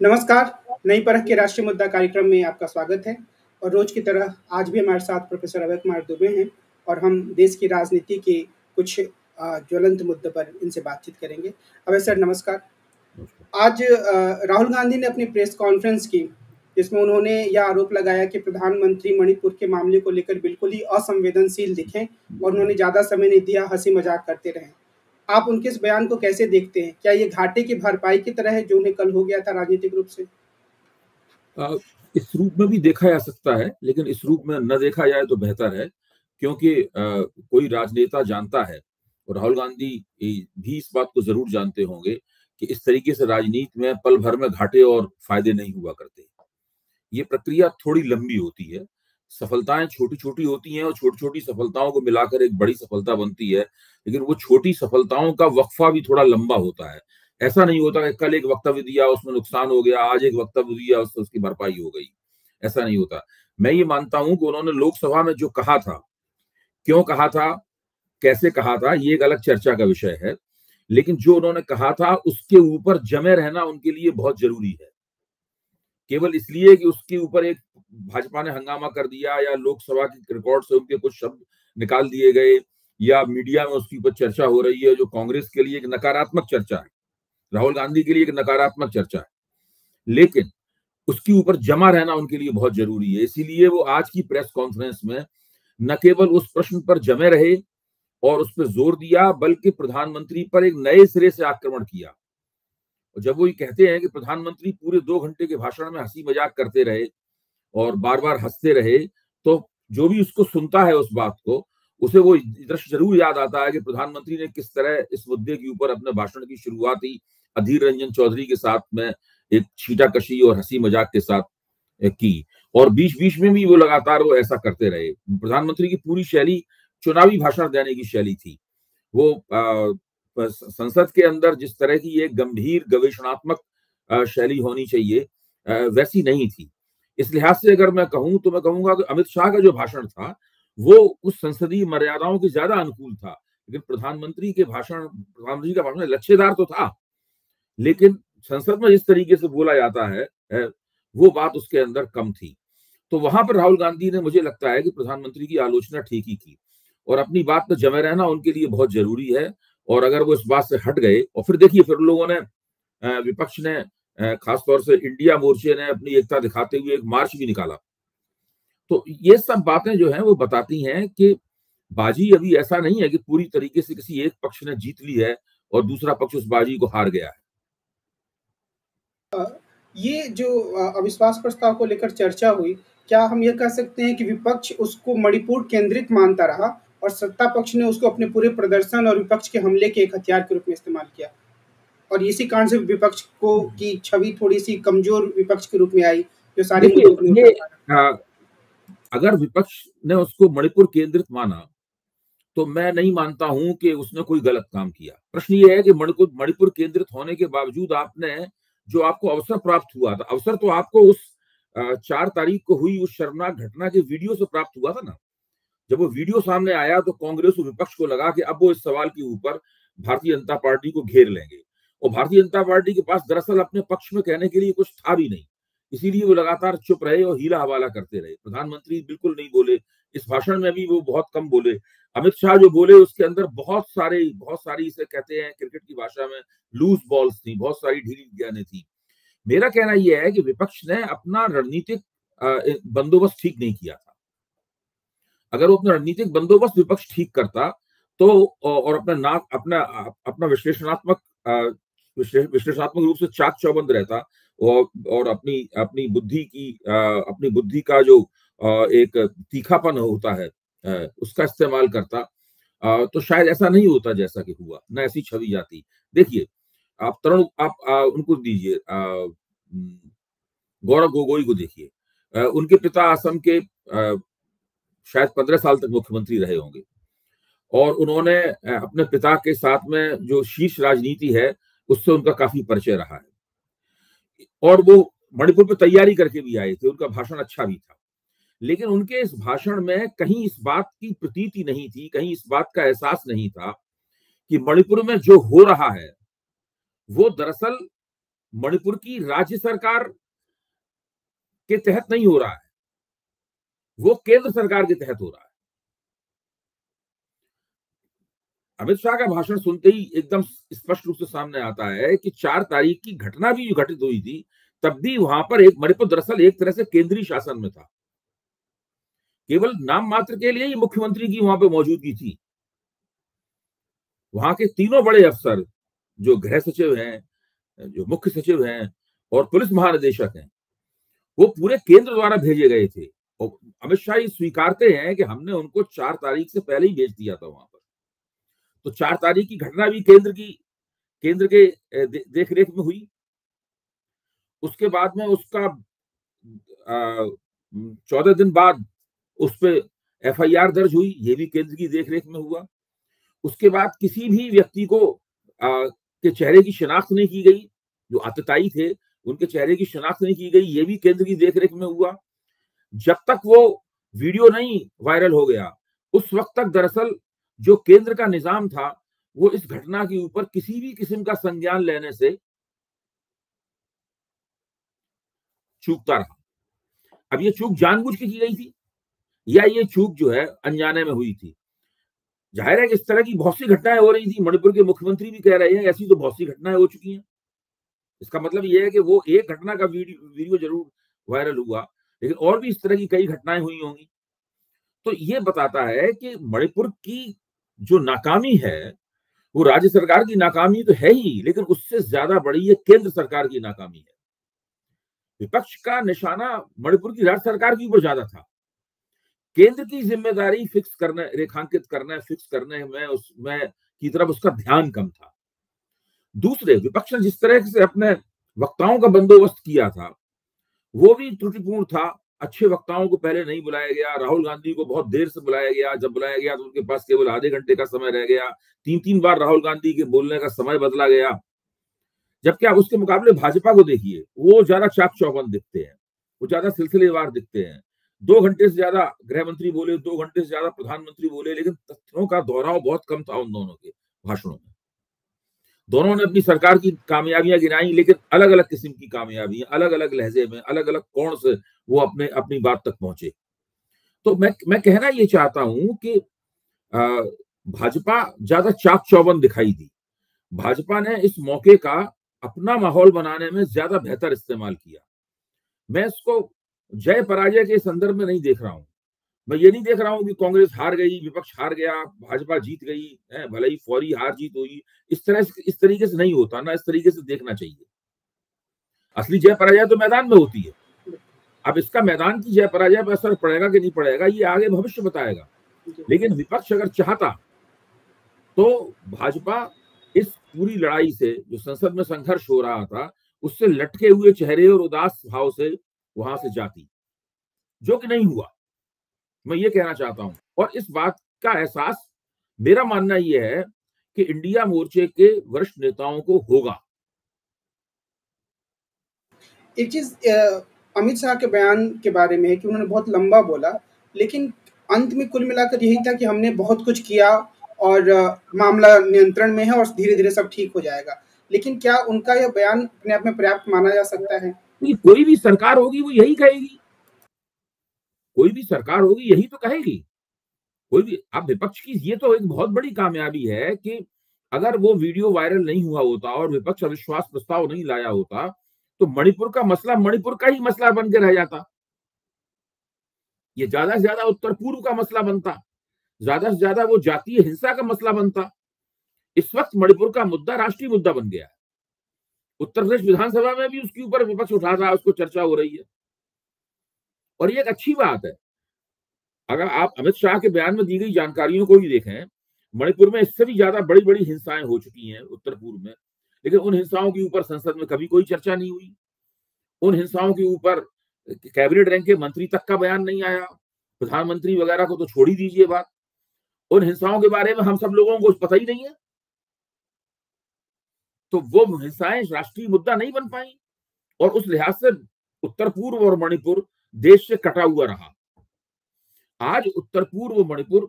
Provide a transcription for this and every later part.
नमस्कार। नई परख के राष्ट्रीय मुद्दा कार्यक्रम में आपका स्वागत है। और रोज की तरह आज भी हमारे साथ प्रोफेसर अभय कुमार दुबे हैं और हम देश की राजनीति के कुछ ज्वलंत मुद्दों पर इनसे बातचीत करेंगे। अभय सर नमस्कार। आज राहुल गांधी ने अपनी प्रेस कॉन्फ्रेंस की, जिसमें उन्होंने यह आरोप लगाया कि प्रधानमंत्री मणिपुर के मामले को लेकर बिल्कुल ही असंवेदनशील दिखे और उन्होंने ज़्यादा समय नहीं दिया, हंसी मजाक करते रहे। आप उनके इस बयान को कैसे देखते हैं? क्या ये घाटे की भरपाई की तरह है जो उन्हें कल हो गया था राजनीतिक रूप से? इस रूप में भी देखा जा सकता है, लेकिन इस रूप में न देखा जाए तो बेहतर है, क्योंकि कोई राजनेता जानता है और राहुल गांधी भी इस बात को जरूर जानते होंगे कि इस तरीके से राजनीति में पल भर में घाटे और फायदे नहीं हुआ करते। ये प्रक्रिया थोड़ी लंबी होती है, सफलताएं छोटी छोटी होती हैं और छोटी छोटी सफलताओं को मिलाकर एक बड़ी सफलता बनती है, लेकिन वो छोटी सफलताओं का वक्फा भी थोड़ा लंबा होता है। ऐसा नहीं होता कि कल एक वक्तव्य दिया उसमें नुकसान हो गया, आज एक वक्तव्य दिया उससे उसकी भरपाई हो गई। ऐसा नहीं होता। मैं ये मानता हूं कि उन्होंने लोकसभा में जो कहा था, क्यों कहा था, कैसे कहा था, ये एक अलग चर्चा का विषय है, लेकिन जो उन्होंने कहा था उसके ऊपर जमे रहना उनके लिए बहुत जरूरी है। केवल इसलिए कि उसके ऊपर एक भाजपा ने हंगामा कर दिया या लोकसभा के रिकॉर्ड से उनके कुछ शब्द निकाल दिए गए या मीडिया में उसके ऊपर चर्चा हो रही है, जो कांग्रेस के लिए एक नकारात्मक चर्चा है, राहुल गांधी के लिए एक नकारात्मक चर्चा है, लेकिन उसके ऊपर जमा रहना उनके लिए बहुत जरूरी है। इसीलिए वो आज की प्रेस कॉन्फ्रेंस में न केवल उस प्रश्न पर जमे रहे और उस पर जोर दिया, बल्कि प्रधानमंत्री पर एक नए सिरे से आक्रमण किया। जब वो ये कहते हैं कि प्रधानमंत्री पूरे 2 घंटे के भाषण में हंसी मजाक करते रहे और बार बार हंसते रहे, तो जो भी उसको सुनता है उस बात को, उसे वो दृश्य जरूर याद आता है कि प्रधानमंत्री ने किस तरह इस मुद्दे के ऊपर अपने भाषण की शुरुआत ही अधीर रंजन चौधरी के साथ में एक छीटाकशी और हंसी मजाक के साथ की, और बीच बीच में भी वो लगातार वो ऐसा करते रहे। प्रधानमंत्री की पूरी शैली चुनावी भाषण देने की शैली थी। वो संसद के अंदर जिस तरह की एक गंभीर गवेषणात्मक शैली होनी चाहिए, वैसी नहीं थी। इस लिहाज से अगर मैं कहूं तो मैं कहूंगा कि अमित शाह का जो भाषण था वो उस संसदीय मर्यादाओं के ज्यादा अनुकूल था, लेकिन प्रधानमंत्री का भाषण लच्छेदार तो था, लेकिन संसद में जिस तरीके से बोला जाता है वो बात उसके अंदर कम थी। तो वहां पर राहुल गांधी ने, मुझे लगता है कि प्रधानमंत्री की आलोचना ठीक ही की, और अपनी बात पर जमे रहना उनके लिए बहुत जरूरी है। और अगर वो इस बात से हट गए, और फिर देखिए फिर लोगों ने, विपक्ष ने, खासतौर से इंडिया मोर्चे ने अपनी एकता दिखाते हुए एक मार्च भी निकाला। तो ये सब बातें जो हैं वो बताती हैं कि बाजी अभी ऐसा नहीं है कि पूरी तरीके से किसी एक पक्ष ने जीत ली है और दूसरा पक्ष उस बाजी को हार गया है। ये जो अविश्वास प्रस्ताव को लेकर चर्चा हुई, क्या हम ये कह सकते हैं कि विपक्ष उसको मणिपुर केंद्रित मानता रहा और सत्ता पक्ष ने उसको अपने पूरे प्रदर्शन और विपक्ष के हमले के एक हथियार के रूप में इस्तेमाल किया, और इसी कारण से विपक्ष को की छवि थोड़ी सी कमजोर विपक्ष के रूप में आई, जो सारी मुद्दों को नहीं उठा पाया? अगर विपक्ष ने उसको मणिपुर केंद्रित माना तो मैं नहीं मानता हूं कि उसने कोई गलत काम किया। प्रश्न ये है कि मणिपुर केंद्रित होने के बावजूद आपने, जो आपको अवसर प्राप्त हुआ था, अवसर तो आपको उस 4 तारीख को हुई उस शर्मनाक घटना के वीडियो से प्राप्त हुआ था ना। जब वो वीडियो सामने आया तो कांग्रेस और विपक्ष को लगा कि अब वो इस सवाल के ऊपर भारतीय जनता पार्टी को घेर लेंगे, और भारतीय जनता पार्टी के पास दरअसल अपने पक्ष में कहने के लिए कुछ था भी नहीं। इसीलिए वो लगातार चुप रहे और हीला हवाला करते रहे। प्रधानमंत्री बिल्कुल नहीं बोले, इस भाषण में भी वो बहुत कम बोले। अमित शाह जो बोले उसके अंदर बहुत सारी इसे कहते हैं क्रिकेट की भाषा में लूज बॉल्स थी, बहुत सारी ढीली गेंदें थी। मेरा कहना यह है कि विपक्ष ने अपना रणनीतिक बंदोबस्त ठीक नहीं किया था। अगर वो अपना रणनीतिक बंदोबस्त विपक्ष ठीक करता तो, और अपना विश्लेषणात्मक रूप से चाक चौबंद रहता, और अपनी बुद्धि का जो एक तीखापन होता है उसका इस्तेमाल करता, तो शायद ऐसा नहीं होता जैसा कि हुआ, न ऐसी छवि जाती। देखिए, आप उनको दीजिए, गौरव गोगोई को देखिए, उनके पिता असम के शायद 15 साल तक मुख्यमंत्री रहे होंगे, और उन्होंने अपने पिता के साथ में जो शीर्ष राजनीति है उससे उनका काफी परिचय रहा है, और वो मणिपुर पे तैयारी करके भी आए थे, उनका भाषण अच्छा भी था। लेकिन उनके इस भाषण में कहीं इस बात की प्रतीति नहीं थी, कहीं इस बात का एहसास नहीं था कि मणिपुर में जो हो रहा है वो दरअसल मणिपुर की राज्य सरकार के तहत नहीं हो रहा है, वो केंद्र सरकार के तहत हो रहा है। अमित शाह का भाषण सुनते ही एकदम स्पष्ट रूप से सामने आता है कि 4 तारीख की घटना भी जो घटित हुई थी, तब भी वहां पर एक मणिपुर दरअसल एक तरह से केंद्रीय शासन में था। केवल नाम मात्र के लिए ही मुख्यमंत्री की वहां पर मौजूदगी थी। वहां के तीनों बड़े अफसर, जो गृह सचिव हैं, जो मुख्य सचिव हैं और पुलिस महानिदेशक हैं, वो पूरे केंद्र द्वारा भेजे गए थे। और अमित शाह स्वीकारते हैं कि हमने उनको 4 तारीख से पहले ही भेज दिया था वहां पर। तो 4 तारीख की घटना भी केंद्र के देख रेख में हुई। उसके बाद में उसका 14 दिन बाद उस पर FIR दर्ज हुई, ये भी केंद्र की देखरेख में हुआ। उसके बाद किसी भी व्यक्ति को के चेहरे की शिनाख्त नहीं की गई, जो आतताई थे उनके चेहरे की शिनाख्त नहीं की गई, ये भी केंद्र की देखरेख में हुआ। जब तक वो वीडियो नहीं वायरल हो गया, उस वक्त तक दरअसल जो केंद्र का निजाम था वो इस घटना के ऊपर किसी भी किस्म का संज्ञान लेने से चूकता रहा। अब ये चूक जानबूझ के की गई थी या ये चूक जो है अनजाने में हुई थी? जाहिर है कि इस तरह की बहुत सी घटनाएं हो रही थी। मणिपुर के मुख्यमंत्री भी कह रहे हैं ऐसी तो बहुत सी घटनाएं हो चुकी हैं। इसका मतलब ये है कि वो एक घटना का वीडियो जरूर वायरल हुआ, लेकिन और भी इस तरह की कई घटनाएं हुई होंगी। तो ये बताता है कि मणिपुर की जो नाकामी है वो राज्य सरकार की नाकामी तो है ही, लेकिन उससे ज्यादा बड़ी ये केंद्र सरकार की नाकामी है। विपक्ष का निशाना मणिपुर की राज्य सरकार के ऊपर ज्यादा था। केंद्र की जिम्मेदारी फिक्स करने, रेखांकित करने, फिक्स करने में उसमें की तरफ उसका ध्यान कम था। दूसरे, विपक्ष ने जिस तरह से अपने वक्ताओं का बंदोबस्त किया था वो भी त्रुटिपूर्ण था। अच्छे वक्ताओं को पहले नहीं बुलाया गया। राहुल गांधी को बहुत देर से बुलाया गया। जब बुलाया गया तो उनके पास केवल आधे घंटे का समय रह गया। 3-3 बार राहुल गांधी के बोलने का समय बदला गया। जबकि आप उसके मुकाबले भाजपा को देखिए, वो ज्यादा चाक चौबंद दिखते हैं, वो ज्यादा सिलसिलेवार दिखते हैं। 2 घंटे से ज्यादा गृह मंत्री बोले, 2 घंटे से ज्यादा प्रधानमंत्री बोले, लेकिन तथ्यों का दोहराव बहुत कम था उन दोनों के भाषणों में। दोनों ने अपनी सरकार की कामयाबियां गिनाई, लेकिन अलग अलग किस्म की कामयाबियां, अलग अलग लहजे में, अलग अलग कोण से वो अपनी बात तक पहुंचे। तो मैं कहना ये चाहता हूं कि भाजपा ज्यादा चाक चौबंद दिखाई दी। भाजपा ने इस मौके का अपना माहौल बनाने में ज्यादा बेहतर इस्तेमाल किया। मैं इसको जय पराजय के संदर्भ में नहीं देख रहा हूं। मैं ये नहीं देख रहा हूं कि कांग्रेस हार गई, विपक्ष हार गया, भाजपा जीत गई है, भले ही फौरी हार जीत हुई। इस तरीके से नहीं होता ना, इस तरीके से देखना चाहिए। असली जय पराजय तो मैदान में होती है। अब इसका मैदान की जय पराजय पर असर पड़ेगा कि नहीं पड़ेगा ये आगे भविष्य बताएगा। लेकिन विपक्ष अगर चाहता तो भाजपा इस पूरी लड़ाई से, जो संसद में संघर्ष हो रहा था, उससे लटके हुए चेहरे और उदास भाव से वहां से जाती, जो कि नहीं हुआ। मैं ये कहना चाहता हूं। और इस बात का एहसास मेरा मानना यह है कि इंडिया मोर्चे के वरिष्ठ नेताओं को होगा। एक चीज अमित शाह के बयान के बारे में है कि उन्होंने बहुत लंबा बोला, लेकिन अंत में कुल मिलाकर यही था कि हमने बहुत कुछ किया और मामला नियंत्रण में है और धीरे-धीरे सब ठीक हो जाएगा। लेकिन क्या उनका यह बयान अपने आप में पर्याप्त माना जा सकता है? कोई भी सरकार होगी वो यही कहेगी। कोई भी सरकार होगी यही तो कहेगी। कोई भी, अब विपक्ष की ये तो एक बहुत बड़ी कामयाबी है कि अगर वो वीडियो वायरल नहीं हुआ होता और विपक्ष अविश्वास प्रस्ताव नहीं लाया होता तो मणिपुर का मसला मणिपुर का ही मसला बन के रह जाता। ये ज्यादा से ज्यादा उत्तर पूर्व का मसला बनता, ज्यादा से ज्यादा वो जातीय हिंसा का मसला बनता। इस वक्त मणिपुर का मुद्दा राष्ट्रीय मुद्दा बन गया है। उत्तर प्रदेश विधानसभा में भी उसके ऊपर विपक्ष उठा रहा है, उसको चर्चा हो रही है और ये एक अच्छी बात है। अगर आप अमित शाह के बयान में दी गई जानकारियों को भी देखें, मणिपुर में इससे भी ज्यादा बड़ी बड़ी हिंसाएं हो चुकी हैं उत्तर पूर्व में, लेकिन उन हिंसाओं के ऊपर संसद में कभी कोई चर्चा नहीं हुई। उन हिंसाओं के ऊपर कैबिनेट रैंक के मंत्री तक का बयान नहीं आया। प्रधानमंत्री वगैरह को तो छोड़ ही दीजिए बात। उन हिंसाओं के बारे में हम सब लोगों को पता ही नहीं है। तो वो हिंसाएं राष्ट्रीय मुद्दा नहीं बन पाई और उस लिहाज से उत्तर पूर्व और मणिपुर देश से कटा हुआ रहा। आज उत्तर पूर्व मणिपुर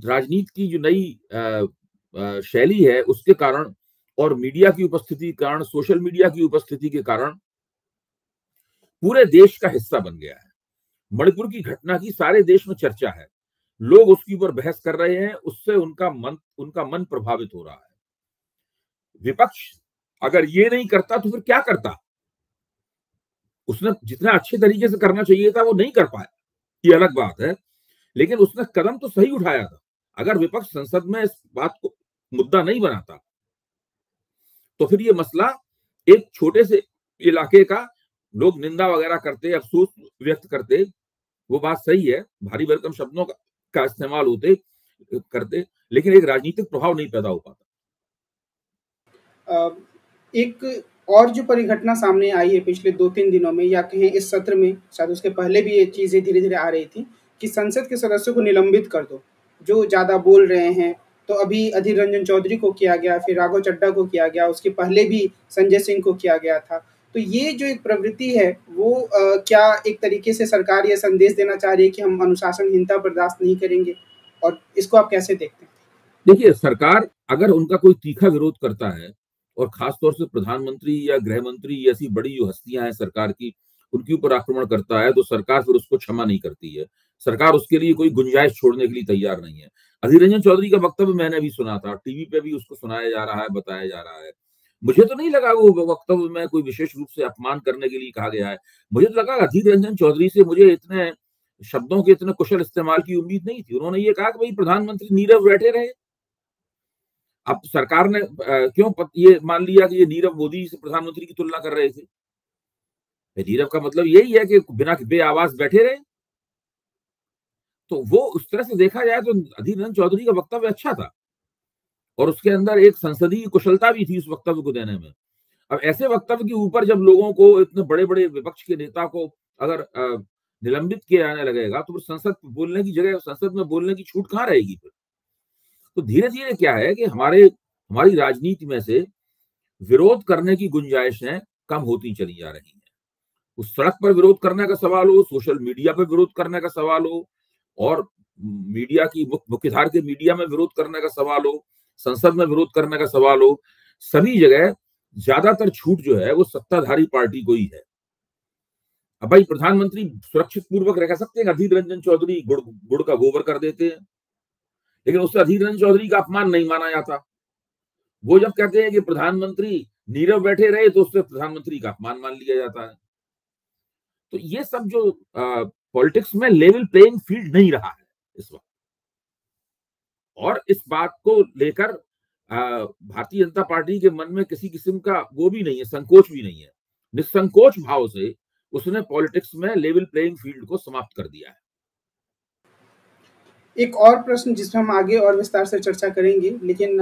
राजनीति की जो नई शैली है उसके कारण और मीडिया की उपस्थिति के कारण, सोशल मीडिया की उपस्थिति के कारण पूरे देश का हिस्सा बन गया है। मणिपुर की घटना की सारे देश में चर्चा है, लोग उसके ऊपर बहस कर रहे हैं, उससे उनका मन प्रभावित हो रहा है। विपक्ष अगर ये नहीं करता तो फिर क्या करता? उसने जितना अच्छे तरीके से करना चाहिए था वो नहीं कर पाया, ये अलग बात है, लेकिन उसने कदम तो सही उठाया था। अगर विपक्ष संसद में इस बात को मुद्दा नहीं बनाता तो फिर ये मसला एक छोटे से इलाके का लोग निंदा वगैरह करते, अफसोस व्यक्त करते, वो बात सही है, भारी भरकम शब्दों का इस्तेमाल होते करते, लेकिन एक राजनीतिक प्रभाव नहीं पैदा हो पाता। एक और जो परिघटना सामने आई है पिछले 2-3 दिनों में, या कहें इस सत्र में, शायद उसके पहले भी ये चीज़ें धीरे-धीरे आ रही थी कि संसद के सदस्यों को निलंबित कर दो, जो ज़्यादा बोल रहे हैं। तो अभी अधीर रंजन चौधरी को किया गया, फिर राघव चड्ढा को किया गया, उसके पहले भी संजय सिंह को किया गया था। तो ये जो एक प्रवृत्ति है वो क्या एक तरीके से सरकार ये संदेश देना चाह रही है कि हम अनुशासनहीनता बर्दाश्त नहीं करेंगे? और इसको आप कैसे देखते हैं? देखिए, सरकार अगर उनका कोई तीखा विरोध करता है और खासतौर से प्रधानमंत्री या गृह मंत्री ऐसी बड़ी जो हस्तियां हैं सरकार की, उनके ऊपर आक्रमण करता है तो सरकार फिर उसको क्षमा नहीं करती है। सरकार उसके लिए कोई गुंजाइश छोड़ने के लिए तैयार नहीं है। अधीर रंजन चौधरी का वक्तव्य मैंने भी सुना था, टीवी पे भी उसको सुनाया जा रहा है, बताया जा रहा है। मुझे तो नहीं लगा वो वक्तव्य में कोई विशेष रूप से अपमान करने के लिए कहा गया है। मुझे तो लगा अधीर रंजन चौधरी से मुझे इतने शब्दों के इतने कुशल इस्तेमाल की उम्मीद नहीं थी। उन्होंने ये कहा कि भाई प्रधानमंत्री नीरव बैठे रहे। अब सरकार ने क्यों ये मान लिया कि ये नीरव मोदी से प्रधानमंत्री की तुलना कर रहे थे? नीरव का मतलब यही है कि बिना बे आवाज बैठे रहे। तो वो उस तरह से देखा जाए तो अधीर रंजन चौधरी का वक्तव्य अच्छा था और उसके अंदर एक संसदीय कुशलता भी थी उस वक्तव्य को देने में। अब ऐसे वक्तव्य के ऊपर जब लोगों को, इतने बड़े बड़े विपक्ष के नेता को अगर निलंबित किया जाने लगेगा तो फिर संसद बोलने की जगह, संसद में बोलने की छूट कहाँ रहेगी फिर? तो धीरे धीरे क्या है कि हमारी राजनीति में से विरोध करने की गुंजाइशें कम होती चली जा रही हैं। उस सड़क पर विरोध करने का सवाल हो, सोशल मीडिया पर विरोध करने का सवाल हो, और मीडिया की मुख्यधारा के मीडिया में विरोध करने का सवाल हो, संसद में विरोध करने का सवाल हो, सभी जगह ज्यादातर छूट जो है वो सत्ताधारी पार्टी को ही है। अब भाई प्रधानमंत्री सुरक्षित पूर्वक रह सकते हैं, अधीर रंजन चौधरी गुड़ का गोबर कर देते हैं, लेकिन उससे अधीर रंजन चौधरी का अपमान नहीं माना जाता। वो जब कहते हैं कि प्रधानमंत्री नीरव बैठे रहे तो उससे प्रधानमंत्री का अपमान मान लिया जाता है। तो ये सब जो पॉलिटिक्स में लेवल प्लेइंग फील्ड नहीं रहा है इस वक्त, और इस बात को लेकर भारतीय जनता पार्टी के मन में किसी किस्म का वो भी नहीं है, संकोच भी नहीं है। निसंकोच भाव से उसने पॉलिटिक्स में लेवल प्लेइंग फील्ड को समाप्त कर दिया है। एक और प्रश्न जिस पर हम आगे और विस्तार से चर्चा करेंगे, लेकिन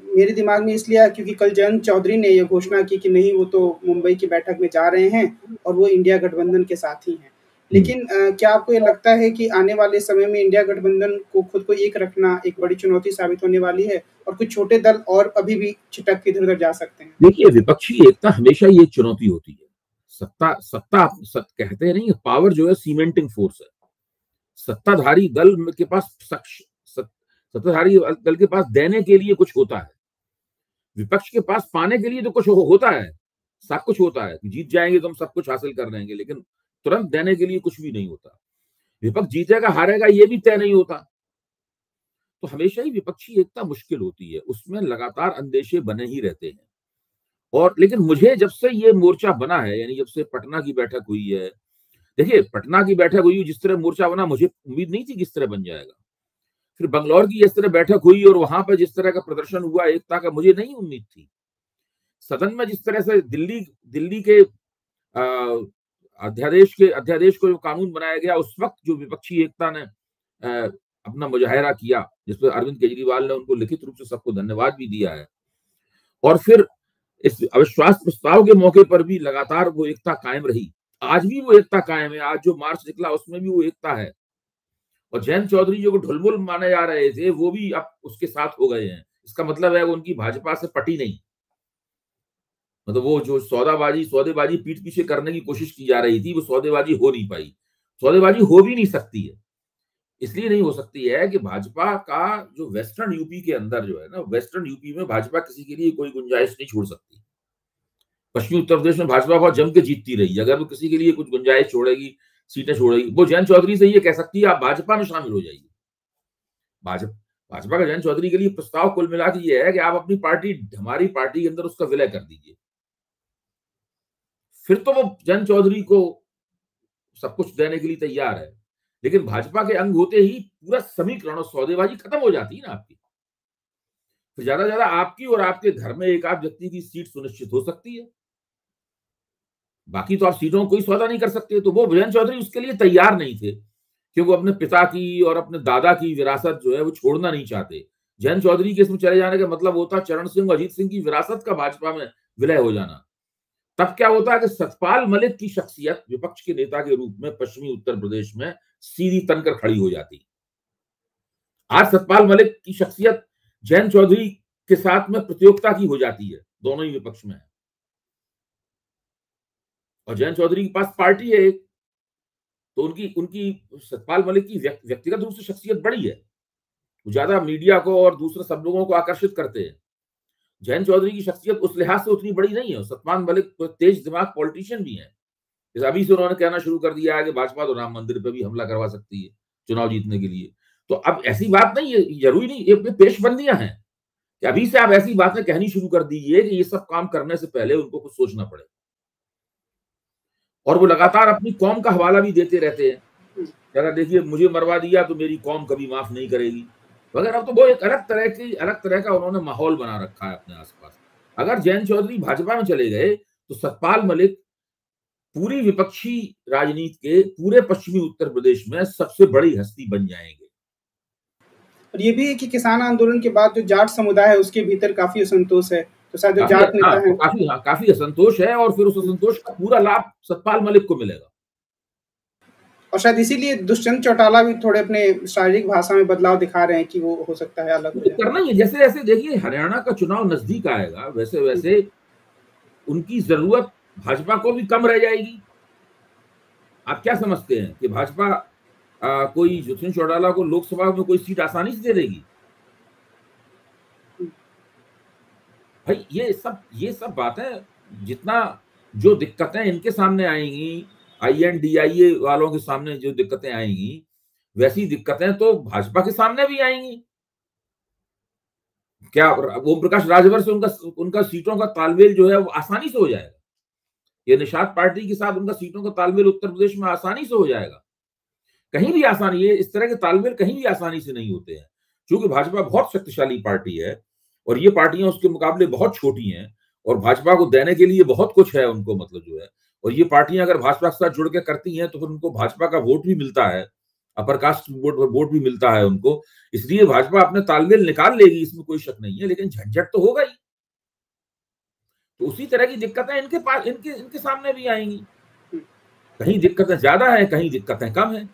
मेरे दिमाग में इसलिए आया क्योंकि कल जयंत चौधरी ने ये घोषणा की कि नहीं, वो तो मुंबई की बैठक में जा रहे हैं और वो इंडिया गठबंधन के साथ ही हैं। लेकिन क्या आपको ये लगता है कि आने वाले समय में इंडिया गठबंधन को खुद को एक रखना एक बड़ी चुनौती साबित होने वाली है और कुछ छोटे दल और अभी भी छिटक के इधर-उधर जा सकते हैं? देखिए, विपक्षी एकता हमेशा ये चुनौती होती है। कहते हैं नहीं, पावर जो है सीमेंटिंग फोर्स है। सत्ताधारी दल के पास सत्ताधारी दल के पास देने के लिए कुछ होता है, विपक्ष के पास पाने के लिए तो कुछ होता है, सब कुछ होता है। जीत जाएंगे तो हम सब कुछ हासिल कर लेंगे, लेकिन तुरंत देने के लिए कुछ भी नहीं होता। विपक्ष जीतेगा हारेगा ये भी तय नहीं होता। तो हमेशा ही विपक्षी एकता मुश्किल होती है, उसमें लगातार अंदेशे बने ही रहते हैं। और लेकिन मुझे जब से ये मोर्चा बना है, यानी जब से पटना की बैठक हुई है, देखिए पटना की बैठक हुई, जिस तरह मोर्चा बना मुझे उम्मीद नहीं थी किस तरह बन जाएगा। फिर बंगलौर की जिस तरह बैठक हुई और वहां पर जिस तरह का प्रदर्शन हुआ एकता का, मुझे नहीं उम्मीद थी। सदन में जिस तरह से दिल्ली के अध्यादेश को जो कानून बनाया गया, उस वक्त जो विपक्षी एकता ने अपना मुजाहिरा किया, जिसपे अरविंद केजरीवाल ने उनको लिखित रूप से सबको धन्यवाद भी दिया है, और फिर इस अविश्वास प्रस्ताव के मौके पर भी लगातार वो एकता कायम रही। आज भी वो एकता कायम है। आज जो मार्च निकला उसमें भी वो एकता है, और जयंत चौधरी जो ढुलमुल माने जा रहे थे वो भी अब उसके साथ हो गए हैं। इसका मतलब है वो उनकी भाजपा से पटी नहीं, मतलब वो जो सौदेबाजी पीठ पीछे करने की कोशिश की जा रही थी, वो सौदेबाजी हो नहीं पाई, सौदेबाजी हो भी नहीं सकती है। इसलिए नहीं हो सकती है कि भाजपा का जो वेस्टर्न यूपी के अंदर जो है ना, वेस्टर्न यूपी में भाजपा किसी के लिए कोई गुंजाइश नहीं छोड़ सकती। पश्चिमी उत्तर प्रदेश में भाजपा बहुत जम के जीतती रही। अगर वो किसी के लिए कुछ गुंजाइश छोड़ेगी, सीटें छोड़ेगी, वो जयंत चौधरी से ये कह सकती है आप भाजपा में शामिल हो जाइए। भाजपा का जयंत चौधरी के लिए प्रस्ताव कुल मिला के ये है कि आप अपनी पार्टी, हमारी पार्टी के अंदर उसका विलय कर दीजिए। फिर तो वो जयंत चौधरी को सब कुछ देने के लिए तैयार है, लेकिन भाजपा के अंग होते ही पूरा समीकरण और सौदेबाजी खत्म हो जाती है ना आपकी। तो ज्यादा ज्यादा आपकी और आपके घर में एक आध व्यक्ति की सीट सुनिश्चित हो सकती है, बाकी तो आप सीटों को कोई सौदा नहीं कर सकते। तो वो जयंत चौधरी उसके लिए तैयार नहीं थे, क्योंकि वो अपने पिता की और अपने दादा की विरासत जो है वो छोड़ना नहीं चाहते। जयंत चौधरी के इसमें चले जाने का मतलब होता चरण सिंह और अजीत सिंह की विरासत का भाजपा में विलय हो जाना। तब क्या होता है कि सतपाल मलिक की शख्सियत विपक्ष के नेता के रूप में पश्चिमी उत्तर प्रदेश में सीधी तनकर खड़ी हो जाती। आज सतपाल मलिक की शख्सियत जयंत चौधरी के साथ में प्रतियोगिता की हो जाती है, दोनों ही विपक्ष में है। और जयंत चौधरी के पास पार्टी है एक, तो उनकी उनकी सतपाल मलिक की व्यक्तिगत रूप से शख्सियत बड़ी है, वो ज्यादा मीडिया को और दूसरे सब लोगों को आकर्षित करते हैं। जयंत चौधरी की शख्सियत उस लिहाज से उतनी बड़ी नहीं है। सतपाल मलिक तो तेज दिमाग पॉलिटिशियन भी है। अभी से उन्होंने कहना शुरू कर दिया है कि भाजपा तो राम मंदिर पे भी हमला करवा सकती है चुनाव जीतने के लिए। तो अब ऐसी बात नहीं है, जरूरी नहीं, ये पेशबंदियां हैं कि अभी से आप ऐसी बातें कहनी शुरू कर दीजिए कि ये सब काम करने से पहले उनको कुछ सोचना पड़े। और वो लगातार अपनी कौम का हवाला भी देते रहते हैं, अगर देखिए मुझे मरवा दिया तो मेरी कौम कभी माफ नहीं करेगी वगैरह। अब तो वो एक अलग तरह का उन्होंने माहौल बना रखा है अपने आसपास। अगर जयंत चौधरी भाजपा में चले गए तो सतपाल मलिक पूरी विपक्षी राजनीति के पूरे पश्चिमी उत्तर प्रदेश में सबसे बड़ी हस्ती बन जाएंगे। और ये भी है कि किसान आंदोलन के बाद जो जाट समुदाय है उसके भीतर काफी असंतोष है, तो शायद जो जाट नेता है काफी असंतोष है, और फिर उस असंतोष का पूरा लाभ सतपाल मलिक को मिलेगा। और शायद इसीलिए दुष्यंत चौटाला भी थोड़े अपने शारीरिक भाषा में बदलाव दिखा रहे हैं कि वो हो सकता है अलग हो जाए। करना ही है। जैसे जैसे देखिए हरियाणा का चुनाव नजदीक आएगा, वैसे वैसे उनकी जरूरत भाजपा को भी कम रह जाएगी। आप क्या समझते हैं कि भाजपा कोई दुष्यंत चौटाला को लोकसभा में कोई सीट आसानी से दे देगी? भाई ये सब बातें, जितना जो दिक्कतें इनके सामने आएंगी, INDIA वालों के सामने जो दिक्कतें आएंगी, वैसी दिक्कतें तो भाजपा के सामने भी आएंगी। क्या ओम प्रकाश राजभर से उनका सीटों का तालमेल जो है वो आसानी से हो जाएगा? ये निषाद पार्टी के साथ उनका सीटों का तालमेल उत्तर प्रदेश में आसानी से हो जाएगा? कहीं भी आसानी है, इस तरह के तालमेल कहीं भी आसानी से नहीं होते हैं, क्योंकि भाजपा बहुत शक्तिशाली पार्टी है और ये पार्टियां उसके मुकाबले बहुत छोटी हैं, और भाजपा को देने के लिए बहुत कुछ है उनको, मतलब जो है। और ये पार्टियां अगर भाजपा के साथ जुड़ के करती हैं तो फिर उनको भाजपा का वोट भी मिलता है, अपर कास्ट वोट भी मिलता है उनको। इसलिए भाजपा अपने तालमेल निकाल लेगी, इसमें कोई शक नहीं है, लेकिन झंझट तो होगा ही। तो उसी तरह की दिक्कतें इनके पास इनके सामने भी आएंगी। कहीं दिक्कतें ज्यादा है, कहीं दिक्कतें कम है।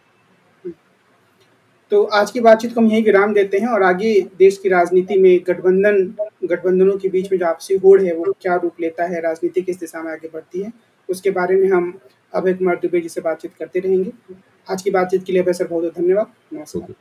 तो आज की बातचीत को हम यही विराम देते हैं और आगे देश की राजनीति में गठबंधनों के बीच में जो आपसी होड़ है वो क्या रूप लेता है, राजनीति किस दिशा में आगे बढ़ती है, उसके बारे में हम अभय कुमार दुबे जी से बातचीत करते रहेंगे। आज की बातचीत के लिए अभय सर बहुत बहुत धन्यवाद। नमस्कार।